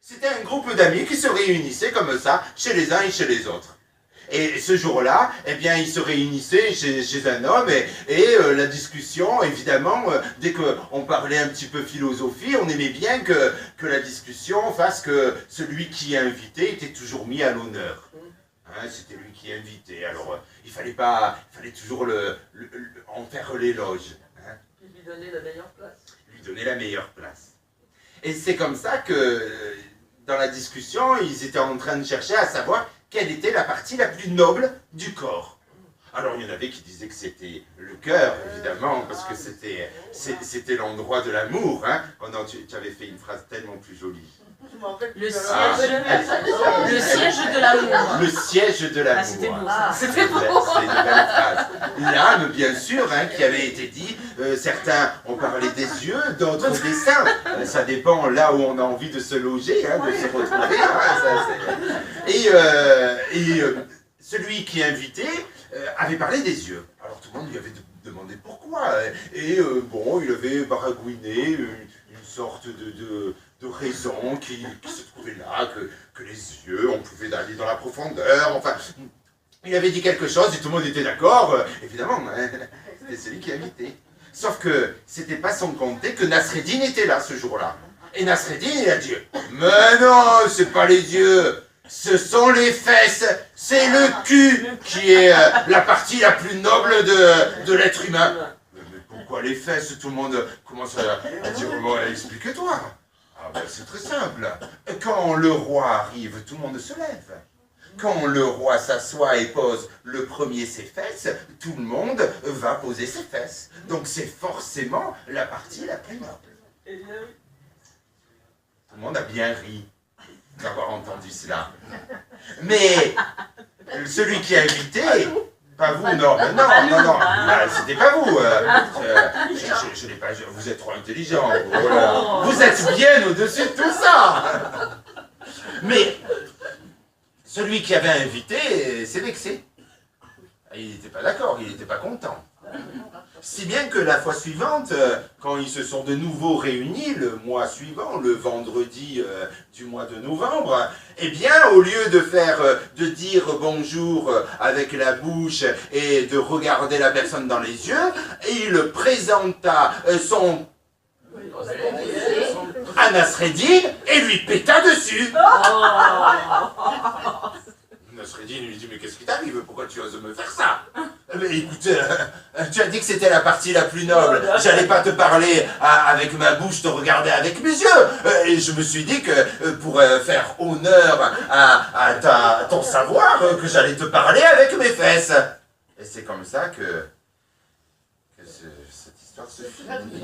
C'était un groupe d'amis qui se réunissaient comme ça, chez les uns et chez les autres. Et ce jour-là, eh bien, ils se réunissaient chez un homme et la discussion, évidemment, dès qu'on parlait un petit peu philosophie, on aimait bien que la discussion fasse que celui qui est invité était toujours mis à l'honneur. Hein, c'était lui qui invitait, alors il fallait toujours en faire l'éloge. Hein. Lui donner la meilleure place. Lui donner la meilleure place. Et c'est comme ça que, dans la discussion, ils étaient en train de chercher à savoir quelle était la partie la plus noble du corps. Alors il y en avait qui disaient que c'était le cœur, évidemment, parce que c'était l'endroit de l'amour. Hein. Oh non, tu avais fait une phrase tellement plus jolie. Le siège de l'amour. Le siège de l'amour. Ah, c'était beau ça. C'était beau. C'est une belle phrase. L'âme, bien sûr, hein, qui avait été dit. Certains ont parlé des yeux, d'autres des seins. Ça dépend là où on a envie de se loger, hein, de se retrouver. Hein, celui qui invitait avait parlé des yeux. Alors tout le monde lui avait demandé pourquoi. Et bon, il avait baragouiné une sorte de raison qui se trouvait là, que les yeux, on pouvait aller dans la profondeur, enfin, il avait dit quelque chose et tout le monde était d'accord, évidemment, hein, c'était celui qui invitait. Sauf que c'était pas sans compter que Nasreddin était là ce jour-là. Et Nasreddin, il a dit, mais non, c'est pas les yeux, ce sont les fesses, c'est le cul qui est la partie la plus noble de l'être humain. Mais pourquoi les fesses? Tout le monde commence à dire, bon, explique-toi. Ah ben, c'est très simple. Quand le roi arrive, tout le monde se lève. Quand le roi s'assoit et pose le premier ses fesses, tout le monde va poser ses fesses. Donc c'est forcément la partie la plus noble. Tout le monde a bien ri d'avoir entendu cela. Mais celui qui a invité... Pas vous, non, c'était pas vous. Je n'ai pas. Vous êtes trop intelligent. Voilà. Vous êtes bien au-dessus de tout ça. Mais celui qui avait invité s'est vexé. Il n'était pas d'accord, il n'était pas content. Si bien que la fois suivante, quand ils se sont de nouveau réunis, le mois suivant, le vendredi du mois de novembre, eh bien, au lieu de dire bonjour avec la bouche et de regarder la personne dans les yeux, il présenta son à Nasreddin et lui péta dessus. Nasreddin lui dit, mais qu'est-ce qui t'arrive? Pourquoi tu oses me faire ça? Mais écoute, tu as dit que c'était la partie la plus noble. J'allais pas te parler avec ma bouche, te regarder avec mes yeux. Et je me suis dit que pour faire honneur à ton savoir, que j'allais te parler avec mes fesses. Et c'est comme ça que cette histoire se finit.